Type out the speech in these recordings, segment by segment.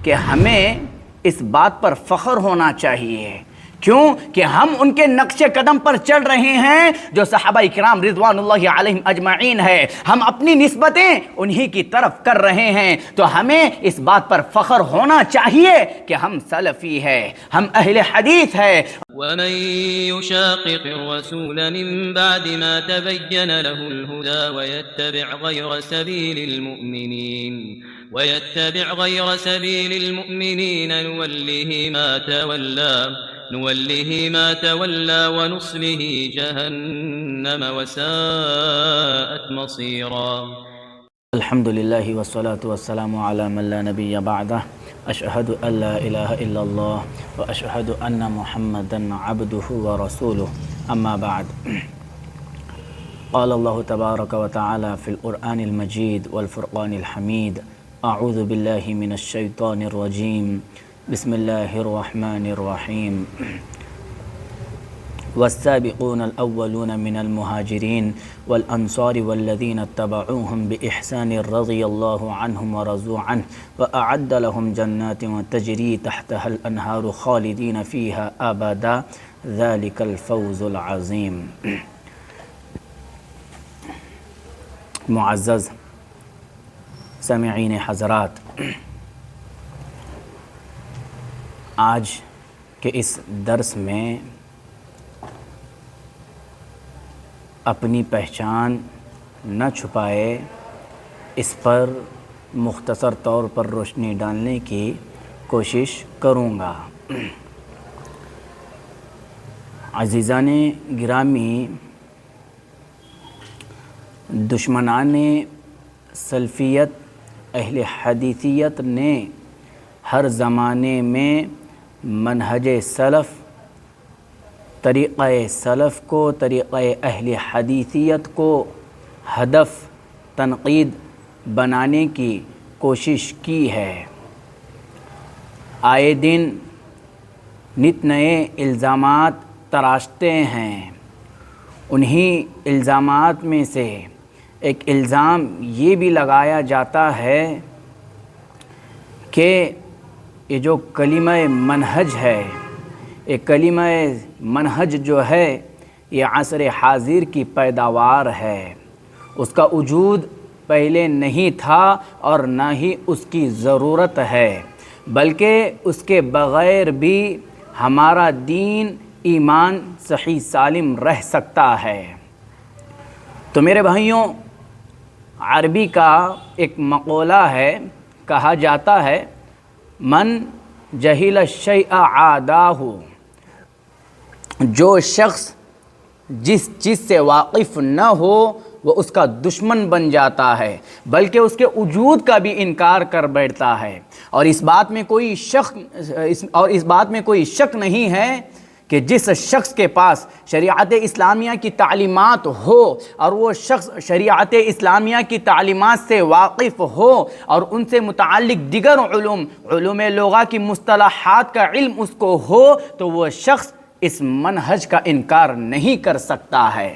کہ ہمیں اس بات پر فخر ہونا چاہیے، کیوں کہ ہم ان کے نقش قدم پر چل رہے ہیں جو صحابہ کرام رضوان اللہ علیہم اجمعین ہے، ہم اپنی نسبتیں انہی کی طرف کر رہے ہیں، تو ہمیں اس بات پر فخر ہونا چاہیے کہ ہم سلفی ہے، ہم اہل حدیث ہے۔ ومن يشاقق الرسول من بعد ما تبين له الهدى ويتبع غير سبيل المؤمنين نوله ما تولى ونصله جهنم وساءت مصيرا۔ الحمد لله والصلاة والسلام على من لا نبي بعده، أشهد أن لا إله إلا الله وأشهد أن محمدا عبده ورسوله، أما بعد، قال الله تبارك وتعالى في القرآن المجيد والفرقان الحميد: أعوذ بالله من الشيطان الرجيم، بسم الله الرحمن الرحيم، والسابقون الأولون من المهاجرين والأنصار والذين اتبعوهم بإحسان رضي الله عنهم ورضوا عنه وأعد لهم جنات تجري تحتها الأنهار خالدين فيها أبدا ذلك الفوز العظيم۔ معزز سامعین حضرات، آج کے اس درس میں اپنی پہچان نہ چھپائے اس پر مختصر طور پر روشنی ڈالنے کی کوشش کروں گا۔ عزیزان گرامی، دشمنان سلفیت اہل حدیثیت نے ہر زمانے میں منہج سلف، طریقہ سلف کو، طریقہ اہل حدیثیت کو ہدف تنقید بنانے کی کوشش کی ہے۔ آئے دن نت نئے الزامات تراشتے ہیں۔ انہی الزامات میں سے ایک الزام یہ بھی لگایا جاتا ہے کہ یہ جو کلمہ منہج ہے، یہ کلمہ منہج جو ہے یہ عصر حاضر کی پیداوار ہے، اس کا وجود پہلے نہیں تھا اور نہ ہی اس کی ضرورت ہے، بلکہ اس کے بغیر بھی ہمارا دین ایمان صحیح سالم رہ سکتا ہے۔ تو میرے بھائیوں، عربی کا ایک مقولہ ہے، کہا جاتا ہے من جہل الشیء عاداہ، جو شخص جس چیز سے واقف نہ ہو وہ اس کا دشمن بن جاتا ہے، بلکہ اس کے وجود کا بھی انکار کر بیٹھتا ہے۔ اور اس بات میں کوئی شک نہیں ہے کہ جس شخص کے پاس شریعت اسلامیہ کی تعلیمات ہو اور وہ شخص شریعت اسلامیہ کی تعلیمات سے واقف ہو اور ان سے متعلق دیگر علوم لغہ کی مصطلحات کا علم اس کو ہو، تو وہ شخص اس منہج کا انکار نہیں کر سکتا ہے۔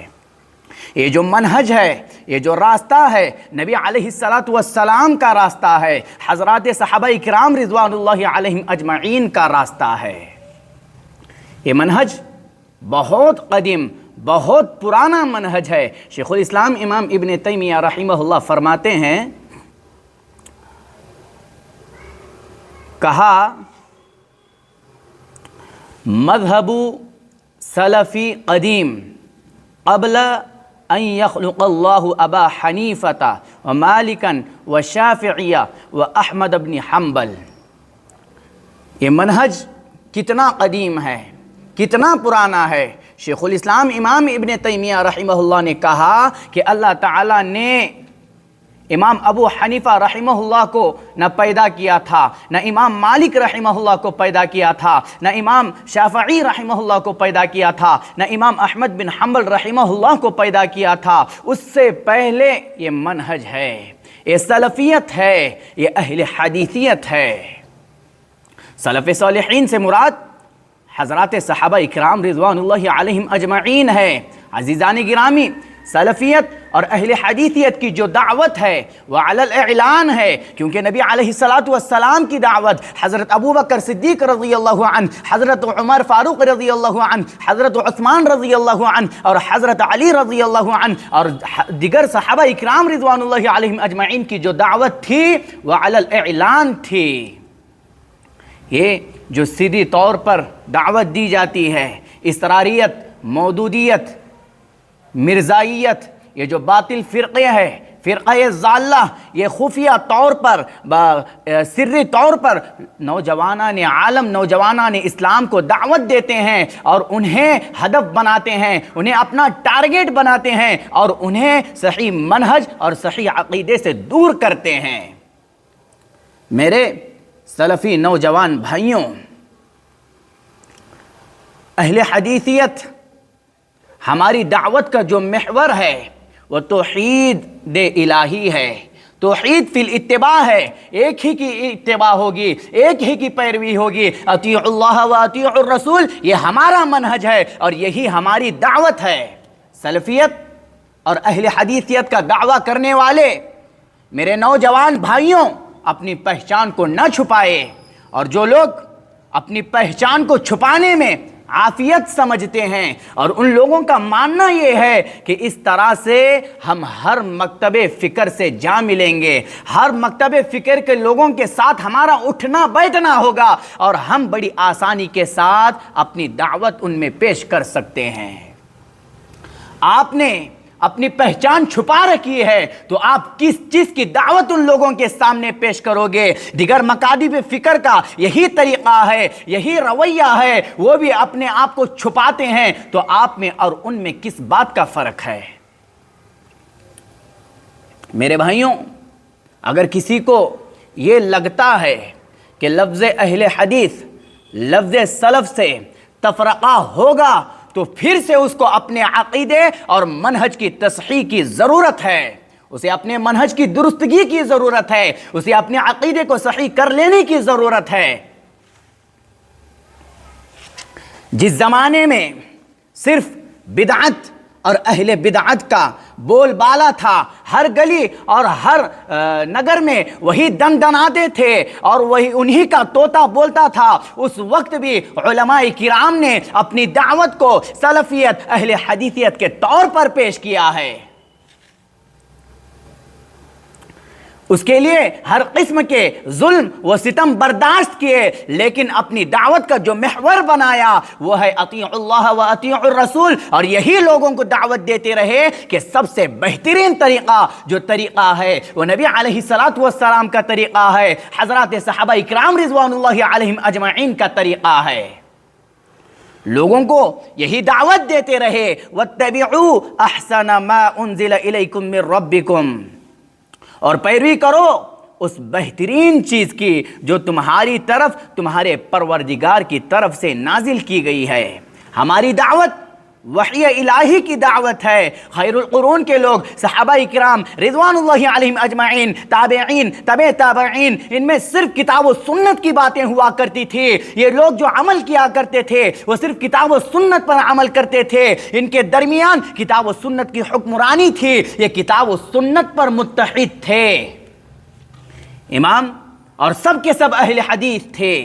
یہ جو منہج ہے، یہ جو راستہ ہے، نبی علیہ السلام کا راستہ ہے، حضرات صحابہ کرام رضوان اللہ علیہم اجمعین کا راستہ ہے۔ یہ منہج بہت قدیم، بہت پرانا منہج ہے۔ شیخ الاسلام امام ابن تیمیہ رحمہ اللہ فرماتے ہیں، کہا مذہب سلفی قدیم قبل ان یخلق اللہ ابا حنیفہ ومالکا وشافعیہ واحمد بن حنبل۔ یہ منہج کتنا قدیم ہے، کتنا پرانا ہے۔ شیخ الاسلام امام ابن تیمیہ رحمہ اللہ نے کہا کہ اللہ تعالیٰ نے امام ابو حنیفہ رحمہ اللہ کو نہ پیدا کیا تھا، نہ امام مالک رحمہ اللہ کو پیدا کیا تھا، نہ امام شافعی رحمہ اللہ کو پیدا کیا تھا، نہ امام احمد بن حنبل رحمہ اللہ کو پیدا کیا تھا۔ اس سے پہلے یہ منہج ہے، یہ سلفیت ہے، یہ اہل حدیثیت ہے۔ سلف صالحین سے مراد حضرات صحابہ اکرام رضوان اللہ علیہم اجمعین ہے۔ عزیزان گرامی، سلفیت اور اہل حدیثیت کی جو دعوت ہے وہ علی الاعلان ہے، کیونکہ نبی علیہ الصلاۃ والسلام کی دعوت حضرت ابو بکر صدیق رضی اللہ عنہ، حضرت عمر فاروق رضی اللہ عنہ، حضرت عثمان رضی اللہ عنہ اور حضرت علی رضی اللہ عنہ اور دیگر صحابہ اکرام رضوان اللہ علیہم اجمعین کی جو دعوت تھی وہ علی الاعلان تھی۔ یہ جو سیدھی طور پر دعوت دی جاتی ہے، اسراریت، مودودیت، مرزائیت، یہ جو باطل فرقے ہے، فرقہ ضالہ، یہ خفیہ طور پر سری طور پر نوجوانان عالم، نوجوانان اسلام کو دعوت دیتے ہیں اور انہیں ہدف بناتے ہیں، انہیں اپنا ٹارگیٹ بناتے ہیں اور انہیں صحیح منہج اور صحیح عقیدے سے دور کرتے ہیں۔ میرے سلفی نوجوان بھائیوں، اہل حدیثیت ہماری دعوت کا جو محور ہے وہ توحید الہی ہے، توحید فی الاتباع ہے، ایک ہی کی اتباع ہوگی، ایک ہی کی پیروی ہوگی، اطیعوا اللہ و اطیعوا الرسول، یہ ہمارا منہج ہے اور یہی ہماری دعوت ہے۔ سلفیت اور اہل حدیثیت کا دعویٰ کرنے والے میرے نوجوان بھائیوں اپنی پہچان کو نہ چھپائے، اور جو لوگ اپنی پہچان کو چھپانے میں عافیت سمجھتے ہیں، اور ان لوگوں کا ماننا یہ ہے کہ اس طرح سے ہم ہر مکتب فکر سے جا ملیں گے، ہر مکتب فکر کے لوگوں کے ساتھ ہمارا اٹھنا بیٹھنا ہوگا اور ہم بڑی آسانی کے ساتھ اپنی دعوت ان میں پیش کر سکتے ہیں۔ آپ نے اپنی پہچان چھپا رکھی ہے تو آپ کس چیز کی دعوت ان لوگوں کے سامنے پیش کرو گے؟ دیگر مکاتب فکر کا یہی طریقہ ہے، یہی رویہ ہے، وہ بھی اپنے آپ کو چھپاتے ہیں، تو آپ میں اور ان میں کس بات کا فرق ہے؟ میرے بھائیوں، اگر کسی کو یہ لگتا ہے کہ لفظ اہل حدیث لفظ سلف سے تفرقہ ہوگا تو پھر سے اس کو اپنے عقیدے اور منہج کی تصحیح کی ضرورت ہے، اسے اپنے منہج کی درستگی کی ضرورت ہے، اسے اپنے عقیدے کو صحیح کر لینے کی ضرورت ہے۔ جس زمانے میں صرف بدعت اور اہل بدعت کا بول بالا تھا، ہر گلی اور ہر نگر میں وہی دن دناتے تھے اور وہی انہی کا طوطا بولتا تھا، اس وقت بھی علماء کرام نے اپنی دعوت کو سلفیت، اہل حدیثیت کے طور پر پیش کیا ہے۔ اس کے لیے ہر قسم کے ظلم و ستم برداشت کیے، لیکن اپنی دعوت کا جو محور بنایا وہ ہے اطیعوا اللہ و اطیعوا الرسول، اور یہی لوگوں کو دعوت دیتے رہے کہ سب سے بہترین طریقہ جو طریقہ ہے وہ نبی علیہ الصلاۃ والسلام کا طریقہ ہے، حضرات صحابہ اکرام رضوان اللہ علیہم اجمعین کا طریقہ ہے۔ لوگوں کو یہی دعوت دیتے رہے، واتبعوا احسن ما انزل الیکم من ربکم، اور پیروی کرو اس بہترین چیز کی جو تمہاری طرف تمہارے پروردگار کی طرف سے نازل کی گئی ہے۔ ہماری دعوت وحی الہی کی دعوت ہے۔ خیر القرون کے لوگ صحابہ اکرام رضوان اللہ علیہم اجمعین، تابعین، تبع تابعین، ان میں صرف کتاب و سنت کی باتیں ہوا کرتی تھی۔ یہ لوگ جو عمل کیا کرتے تھے وہ صرف کتاب و سنت پر عمل کرتے تھے، ان کے درمیان کتاب و سنت کی حکمرانی تھی، یہ کتاب و سنت پر متحد تھے۔ امام اور سب کے سب اہل حدیث تھے۔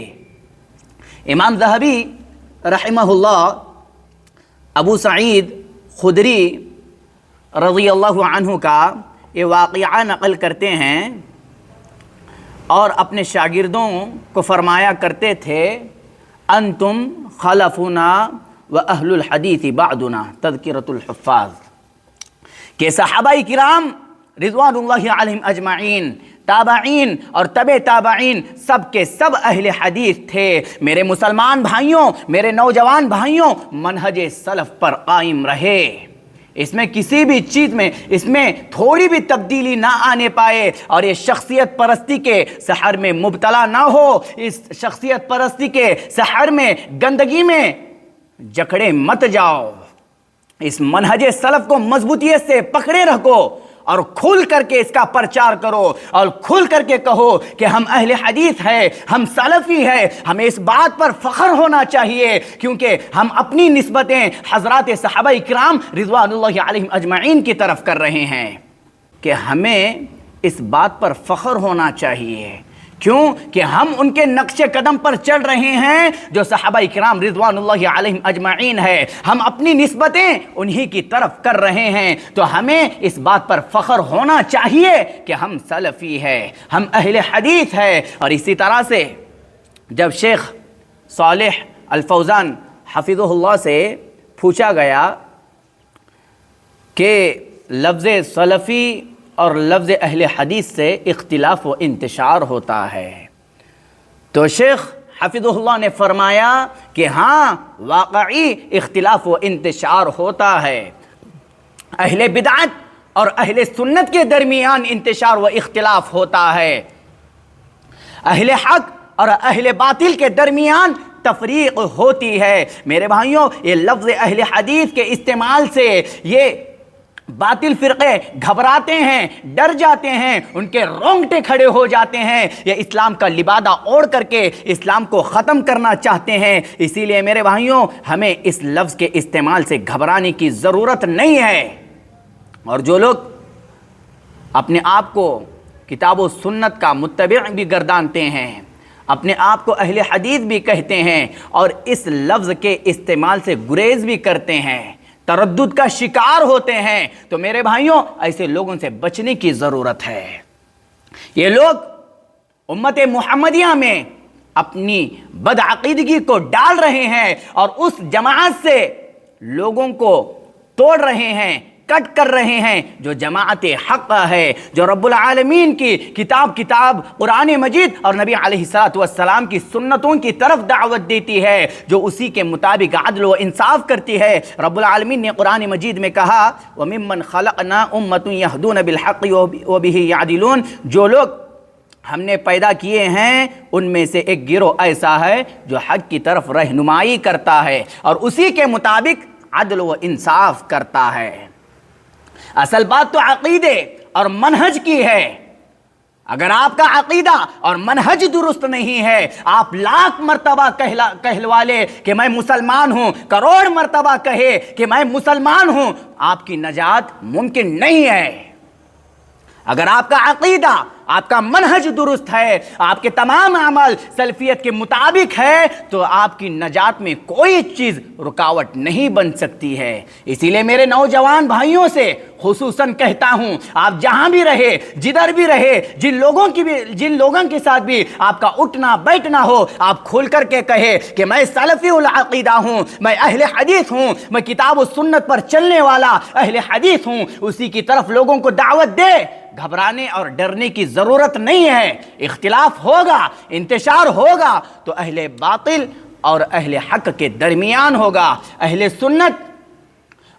امام ذہبی رحمہ اللہ ابو سعید خدری رضی اللہ عنہ کا یہ واقعہ نقل کرتے ہیں اور اپنے شاگردوں کو فرمایا کرتے تھے، انتم خلفنا و اہل الحدیث بعدنا، تذکرۃ الحفاظ، کہ صحابہ کرام رضوان اللہ علیہم اجمعین، تابعین اور تبع تابعین سب کے سب اہل حدیث تھے۔ میرے مسلمان بھائیوں، میرے نوجوان بھائیوں، منہج سلف پر قائم رہے، اس میں کسی بھی چیز میں اس میں تھوڑی بھی تبدیلی نہ آنے پائے، اور یہ شخصیت پرستی کے سحر میں مبتلا نہ ہو، اس شخصیت پرستی کے سحر میں گندگی میں جکڑے مت جاؤ، اس منہج سلف کو مضبوطیت سے پکڑے رکھو اور کھل کر کے اس کا پرچار کرو اور کھل کر کے کہو کہ ہم اہل حدیث ہیں، ہم سلفی ہیں۔ ہمیں اس بات پر فخر ہونا چاہیے کیونکہ ہم اپنی نسبتیں حضرات صحابہ کرام رضوان اللہ علیہم اجمعین کی طرف کر رہے ہیں کہ ہمیں اس بات پر فخر ہونا چاہیے، کیوں کہ ہم ان کے نقش قدم پر چل رہے ہیں جو صحابہ کرام رضوان اللہ علیہم اجمعین ہے، ہم اپنی نسبتیں انہی کی طرف کر رہے ہیں، تو ہمیں اس بات پر فخر ہونا چاہیے کہ ہم سلفی ہیں، ہم اہل حدیث ہیں۔ اور اسی طرح سے جب شیخ صالح الفوزان حفظہ اللہ سے پوچھا گیا کہ لفظ سلفی اور لفظ اہل حدیث سے اختلاف و انتشار ہوتا ہے، تو شیخ حفظہ اللہ نے فرمایا کہ ہاں واقعی اختلاف و انتشار ہوتا ہے، اہل بدعت اور اہل سنت کے درمیان انتشار و اختلاف ہوتا ہے، اہل حق اور اہل باطل کے درمیان تفریق ہوتی ہے۔ میرے بھائیوں، یہ لفظ اہل حدیث کے استعمال سے یہ باطل فرقے گھبراتے ہیں، ڈر جاتے ہیں، ان کے رونگٹے کھڑے ہو جاتے ہیں، یہ اسلام کا لبادہ اوڑھ کر کے اسلام کو ختم کرنا چاہتے ہیں۔ اسی لیے میرے بھائیوں، ہمیں اس لفظ کے استعمال سے گھبرانے کی ضرورت نہیں ہے۔ اور جو لوگ اپنے آپ کو کتاب و سنت کا متبع بھی گردانتے ہیں، اپنے آپ کو اہل حدیث بھی کہتے ہیں اور اس لفظ کے استعمال سے گریز بھی کرتے ہیں، تردد کا شکار ہوتے ہیں، تو میرے بھائیوں ایسے لوگوں سے بچنے کی ضرورت ہے۔ یہ لوگ امت محمدیہ میں اپنی بدعقیدگی کو ڈال رہے ہیں اور اس جماعت سے لوگوں کو توڑ رہے ہیں، کٹ کر رہے ہیں جو جماعت حق ہے، جو رب العالمین کی کتاب قرآن مجید اور نبی علیہ السلام کی سنتوں کی طرف دعوت دیتی ہے، جو اسی کے مطابق عدل و انصاف کرتی ہے۔ رب العالمین نے قرآن مجید میں کہا وَمِمَّنْ خَلَقْنَا أُمَّةٌ يَهْدُونَ بِالْحَقِّ وَبِهِ يَعْدِلُونَ، جو لوگ ہم نے پیدا کیے ہیں ان میں سے ایک گروہ ایسا ہے جو حق کی طرف رہنمائی کرتا ہے اور اسی کے مطابق عدل و انصاف کرتا ہے۔ اصل بات تو عقیدے اور منہج کی ہے۔ اگر آپ کا عقیدہ اور منہج درست نہیں ہے، آپ لاکھ مرتبہ کہلوا لے کہ میں مسلمان ہوں، کروڑ مرتبہ کہے کہ میں مسلمان ہوں، آپ کی نجات ممکن نہیں ہے۔ اگر آپ کا عقیدہ، آپ کا منہج درست ہے، آپ کے تمام عمل سلفیت کے مطابق ہے، تو آپ کی نجات میں کوئی چیز رکاوٹ نہیں بن سکتی ہے۔ اسی لیے میرے نوجوان بھائیوں سے خصوصاً کہتا ہوں، آپ جہاں بھی رہے، جدھر بھی رہے، جن لوگوں کے ساتھ بھی آپ کا اٹھنا بیٹھنا ہو، آپ کھل کر کے کہے کہ میں سلفی العقیدہ ہوں، میں اہل حدیث ہوں، میں کتاب و سنت پر چلنے والا اہل حدیث ہوں، اسی کی طرف لوگوں کو دعوت دے۔ گھبرانے اور ڈرنے کی ضرورت نہیں ہے۔ اختلاف ہوگا، انتشار ہوگا تو اہل باطل اور اہل حق کے درمیان ہوگا، اہل سنت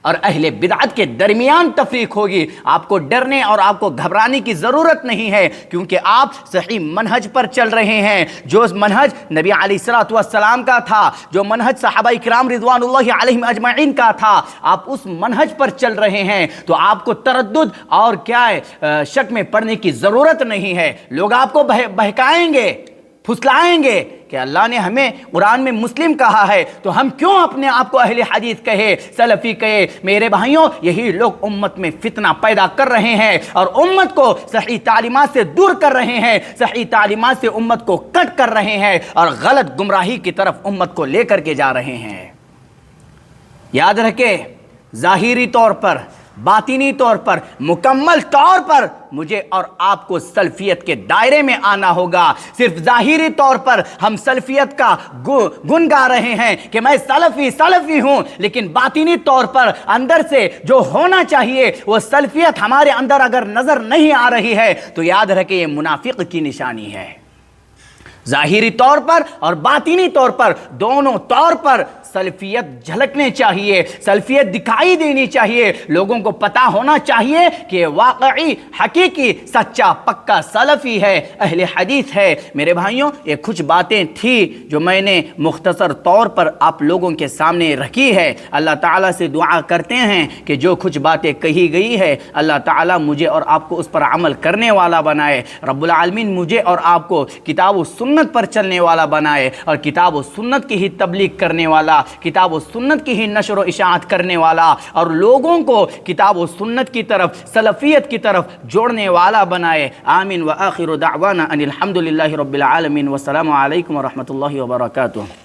اور اہل بدعت کے درمیان تفریق ہوگی۔ آپ کو ڈرنے اور آپ کو گھبرانے کی ضرورت نہیں ہے، کیونکہ آپ صحیح منہج پر چل رہے ہیں، جو منہج نبی علیہ السلام کا تھا، جو منہج صحابہ کرام رضوان اللہ علیہم اجمعین کا تھا، آپ اس منہج پر چل رہے ہیں، تو آپ کو تردد اور کیا ہے شک میں پڑنے کی ضرورت نہیں ہے۔ لوگ آپ کو بہکائیں گے، پھسلائیں گے کہ اللہ نے ہمیں قرآن میں مسلم کہا ہے، تو ہم کیوں اپنے آپ کو اہل حدیث کہے، سلفی کہے؟ میرے بھائیوں، یہی لوگ امت میں فتنہ پیدا کر رہے ہیں اور امت کو صحیح تعلیمات سے دور کر رہے ہیں، صحیح تعلیمات سے امت کو کٹ کر رہے ہیں اور غلط گمراہی کی طرف امت کو لے کر کے جا رہے ہیں۔ یاد رکھیں، ظاہری طور پر، باطنی طور پر، مکمل طور پر مجھے اور آپ کو سلفیت کے دائرے میں آنا ہوگا۔ صرف ظاہری طور پر ہم سلفیت کا گن گا رہے ہیں کہ میں سلفی ہوں، لیکن باطنی طور پر اندر سے جو ہونا چاہیے وہ سلفیت ہمارے اندر اگر نظر نہیں آ رہی ہے تو یاد رکھیں یہ منافق کی نشانی ہے۔ ظاہری طور پر اور باطنی طور پر، دونوں طور پر سلفیت جھلکنے چاہیے، سلفیت دکھائی دینی چاہیے، لوگوں کو پتہ ہونا چاہیے کہ واقعی حقیقی سچا پکا سلفی ہے، اہل حدیث ہے۔ میرے بھائیوں، یہ کچھ باتیں تھی جو میں نے مختصر طور پر آپ لوگوں کے سامنے رکھی ہے۔ اللہ تعالیٰ سے دعا کرتے ہیں کہ جو کچھ باتیں کہی گئی ہے اللہ تعالیٰ مجھے اور آپ کو اس پر عمل کرنے والا بنائے۔ رب العالمین مجھے اور آپ کو کتاب و سنت پر چلنے والا بنائے، اور کتاب و سنت کی ہی تبلیغ کرنے والا، کتاب و سنت کی ہی نشر و اشاعت کرنے والا، اور لوگوں کو کتاب و سنت کی طرف، سلفیت کی طرف جوڑنے والا بنائے۔ آمین۔ وآخر دعوانا ان الحمد للہ رب العالمین، والسلام علیکم ورحمۃ اللہ وبرکاتہ۔